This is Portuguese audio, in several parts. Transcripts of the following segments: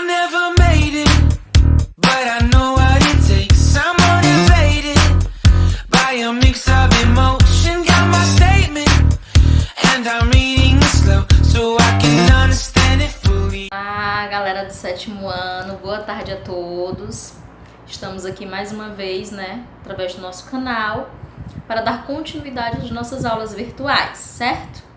never made it, but I know what it takes. I'm motivated by a mix of emotion. Got my statement, and I'm reading it slow so I can understand it fully. Galera do 7º ano, boa tarde a todos. Estamos aqui mais uma vez, através do nosso canal, para dar continuidade às nossas aulas virtuais, certo?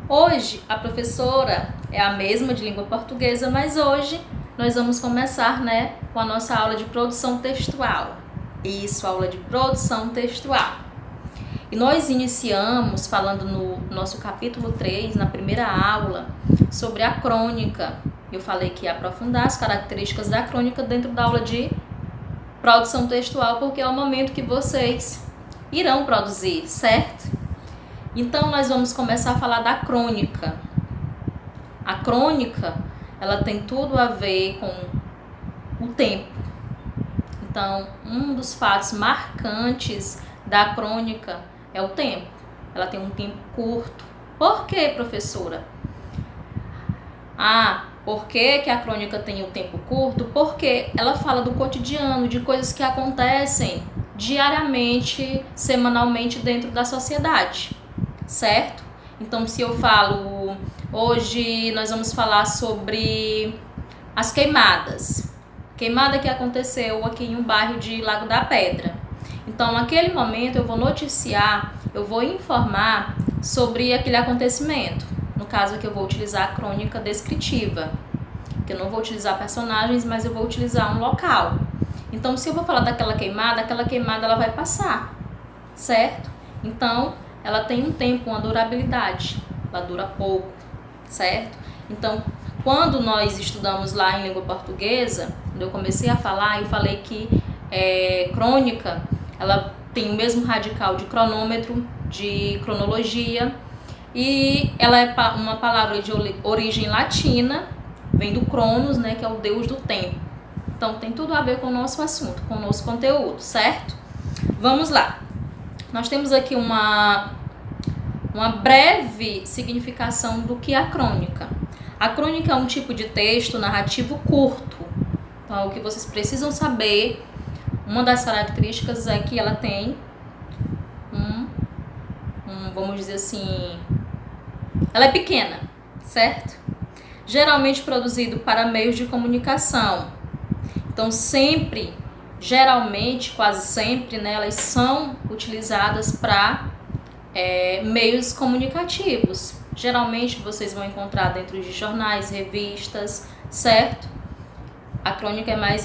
Hoje a professora é a mesma de língua portuguesa, mas hoje nós vamos começar, com a nossa aula de produção textual. Isso, aula de produção textual. E nós iniciamos falando no nosso capítulo 3, na primeira aula, sobre a crônica. Eu falei que ia aprofundar as características da crônica dentro da aula de produção textual, porque é o momento que vocês irão produzir, certo? Então, nós vamos começar a falar da crônica. A crônica, ela tem tudo a ver com o tempo. Então, um dos fatos marcantes da crônica é o tempo. Ela tem um tempo curto. Por quê, professora? Por que a crônica tem um tempo curto? Porque ela fala do cotidiano, de coisas que acontecem diariamente, semanalmente dentro da sociedade, certo? Então, se eu falo, hoje nós vamos falar sobre as queimadas. Queimada que aconteceu aqui em um bairro de Lago da Pedra. Então, naquele momento eu vou noticiar, eu vou informar sobre aquele acontecimento. No caso aqui eu vou utilizar a crônica descritiva, que eu não vou utilizar personagens, mas eu vou utilizar um local. Então, se eu vou falar daquela queimada ela vai passar, certo? Então, ela tem um tempo, uma durabilidade, ela dura pouco, certo? Então, quando nós estudamos lá em língua portuguesa, quando eu comecei a falar, eu falei que crônica, ela tem o mesmo radical de cronômetro, de cronologia, e ela é uma palavra de origem latina, vem do Cronos, que é o deus do tempo. Então, tem tudo a ver com o nosso assunto, com o nosso conteúdo, certo? Vamos lá. Nós temos aqui uma breve significação do que é a crônica. A crônica é um tipo de texto narrativo curto. Então, o que vocês precisam saber, uma das características é que ela tem vamos dizer assim, ela é pequena, certo? Geralmente produzido para meios de comunicação. Então, sempre, geralmente, quase sempre, elas são utilizadas para meios comunicativos. Geralmente, vocês vão encontrar dentro de jornais, revistas, certo? A crônica é mais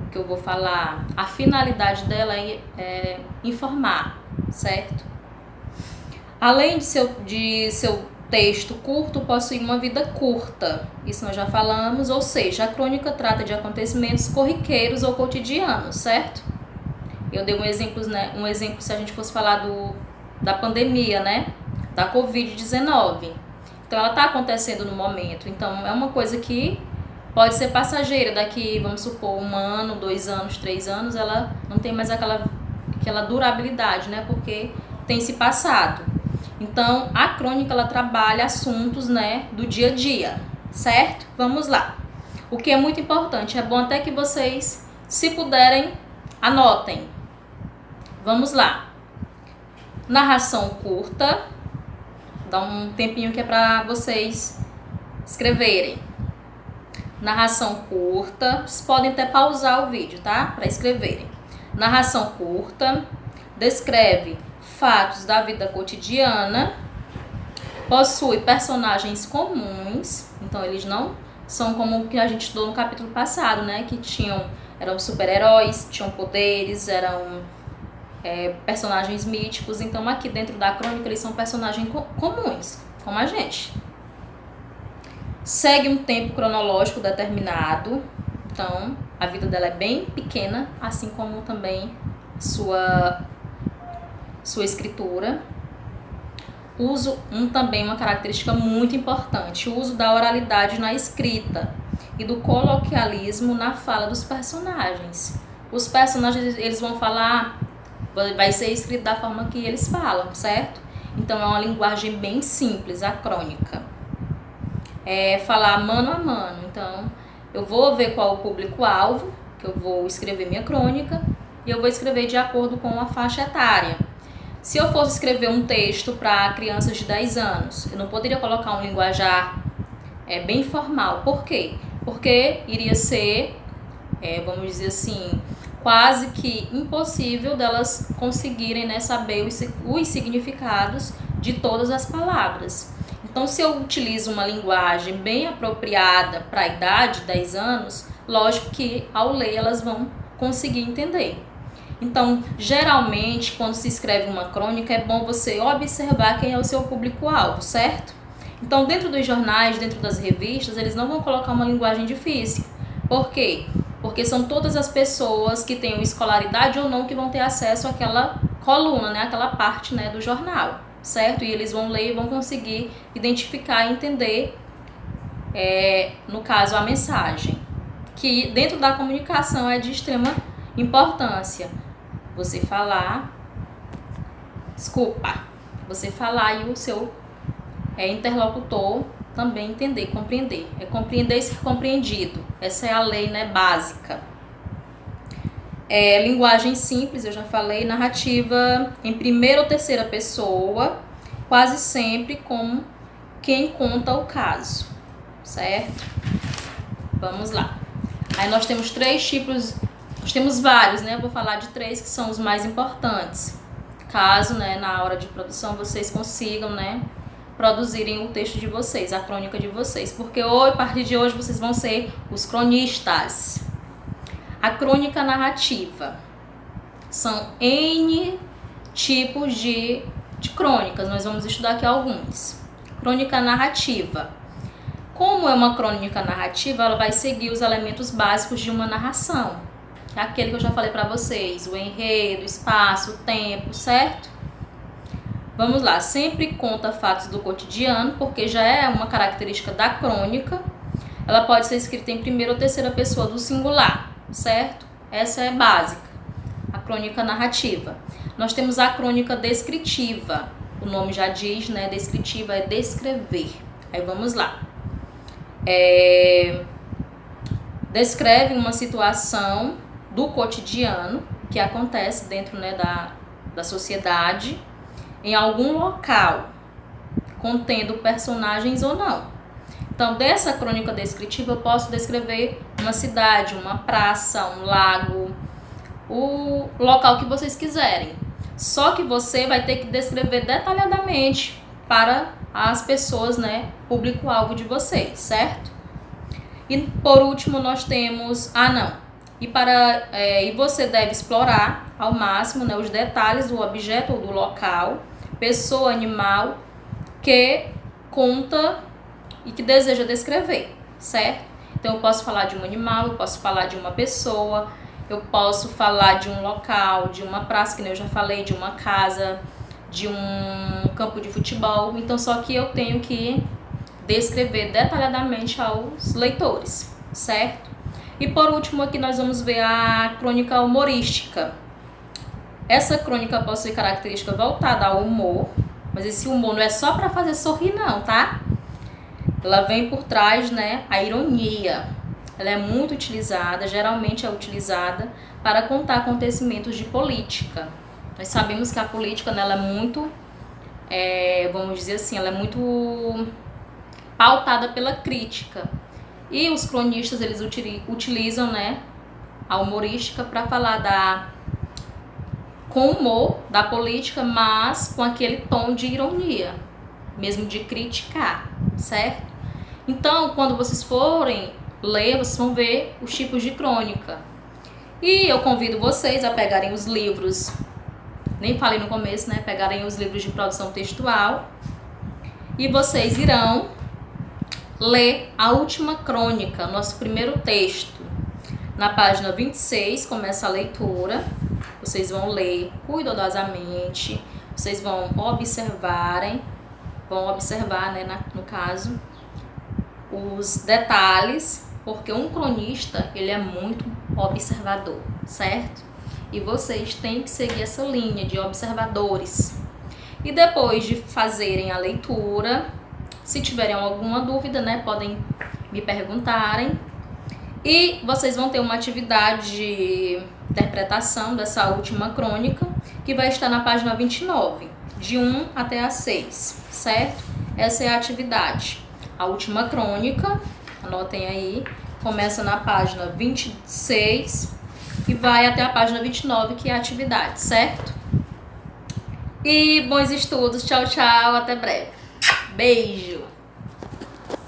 que eu vou falar, a finalidade dela é informar, certo? Além de seu texto curto, possui uma vida curta. Isso nós já falamos, ou seja, a crônica trata de acontecimentos corriqueiros ou cotidianos, certo? Eu dei um exemplo se a gente fosse falar da pandemia, da Covid-19. Então, ela está acontecendo no momento. Então, é uma coisa que pode ser passageira. Daqui, vamos supor, 1 ano, 2 anos, 3 anos, ela não tem mais aquela durabilidade, porque tem se passado. Então, a crônica, ela trabalha assuntos, do dia a dia, certo? Vamos lá. O que é muito importante, é bom até que vocês, se puderem, anotem. Vamos lá. Narração curta. Dá um tempinho que é para vocês escreverem. Narração curta. Vocês podem até pausar o vídeo, tá? Para escreverem. Narração curta. Descreve fatos da vida cotidiana. Possui personagens comuns. Então, eles não são como o que a gente estudou no capítulo passado, que eram super-heróis, tinham poderes, eram personagens míticos. Então, aqui dentro da crônica, eles são personagens comuns, como a gente. Segue um tempo cronológico determinado. Então, a vida dela é bem pequena, assim como também sua escritura. Uso também uma característica muito importante, o uso da oralidade na escrita e do coloquialismo na fala dos personagens. Os personagens, eles vão falar, vai ser escrito da forma que eles falam, certo? Então, é uma linguagem bem simples, a crônica. falar mano a mano. Então, eu vou ver qual é o público-alvo, que eu vou escrever minha crônica, e eu vou escrever de acordo com a faixa etária. Se eu fosse escrever um texto para crianças de 10 anos, eu não poderia colocar um linguajar bem formal. Por quê? Porque iria ser, vamos dizer assim, quase que impossível delas conseguirem, né, saber os significados de todas as palavras. Então, se eu utilizo uma linguagem bem apropriada para a idade, 10 anos, lógico que ao ler elas vão conseguir entender. Então, geralmente, quando se escreve uma crônica, é bom você observar quem é o seu público-alvo, certo? Então, dentro dos jornais, dentro das revistas, eles não vão colocar uma linguagem difícil. Por quê? Porque são todas as pessoas que tenham escolaridade ou não que vão ter acesso àquela coluna, né? Aquela parte, né, do jornal, certo? E eles vão ler e vão conseguir identificar e entender, no caso, a mensagem. Que dentro da comunicação é de extrema importância. Você falar e o seu interlocutor também entender, compreender. É compreender e ser compreendido. Essa é a lei, né, básica. Linguagem simples, eu já falei. Narrativa em primeira ou terceira pessoa, quase sempre como quem conta o caso, certo? Vamos lá. Aí nós temos 3 tipos. Nós temos vários, né? Eu vou falar de 3 que são os mais importantes. Caso, né, na hora de produção vocês consigam, né, produzirem o texto de vocês, a crônica de vocês. Porque a partir de hoje vocês vão ser os cronistas. A crônica narrativa. São N tipos de crônicas. Nós vamos estudar aqui alguns. Crônica narrativa. Como é uma crônica narrativa, ela vai seguir os elementos básicos de uma narração. É aquele que eu já falei para vocês, o enredo, o espaço, o tempo, certo? Vamos lá, sempre conta fatos do cotidiano, porque já é uma característica da crônica. Ela pode ser escrita em primeira ou terceira pessoa do singular, certo? Essa é básica, a crônica narrativa. Nós temos a crônica descritiva, o nome já diz, né? Descritiva é descrever. Aí vamos lá. Descreve uma situação do cotidiano que acontece dentro, né, da sociedade em algum local, contendo personagens ou não. Então, dessa crônica descritiva, eu posso descrever uma cidade, uma praça, um lago, o local que vocês quiserem. Só que você vai ter que descrever detalhadamente para as pessoas, né, público-alvo de vocês, certo? E por último nós temos e você deve explorar ao máximo, né, os detalhes do objeto ou do local, pessoa, animal que conta e que deseja descrever, certo? Então eu posso falar de um animal, eu posso falar de uma pessoa, eu posso falar de um local, de uma praça, que nem eu já falei, de uma casa, de um campo de futebol. Então só que eu tenho que descrever detalhadamente aos leitores, certo? E por último aqui nós vamos ver a crônica humorística. Essa crônica pode ser característica voltada ao humor, mas esse humor não é só para fazer sorrir não, tá? Ela vem por trás, né, a ironia. Ela é muito utilizada, geralmente é utilizada para contar acontecimentos de política. Nós sabemos que a política, né, ela é muito, vamos dizer assim, ela é muito pautada pela crítica. E os cronistas, eles utilizam, né, a humorística para falar com humor da política, mas com aquele tom de ironia, mesmo de criticar, certo? Então, quando vocês forem ler, vocês vão ver os tipos de crônica. E eu convido vocês a pegarem os livros, nem falei no começo, né, pegarem os livros de produção textual, e vocês irão ler a última crônica, nosso primeiro texto. Na página 26 começa a leitura. Vocês vão ler cuidadosamente, vocês vão observar, né, no caso, os detalhes, porque um cronista, ele é muito observador, certo? E vocês têm que seguir essa linha de observadores. E depois de fazerem a leitura, Se tiverem alguma dúvida, né, podem me perguntarem. E vocês vão ter uma atividade de interpretação dessa última crônica, que vai estar na página 29, de 1 até a 6, certo? Essa é a atividade. A última crônica, anotem aí, começa na página 26 e vai até a página 29, que é a atividade, certo? E bons estudos, tchau, tchau, até breve. Beijo!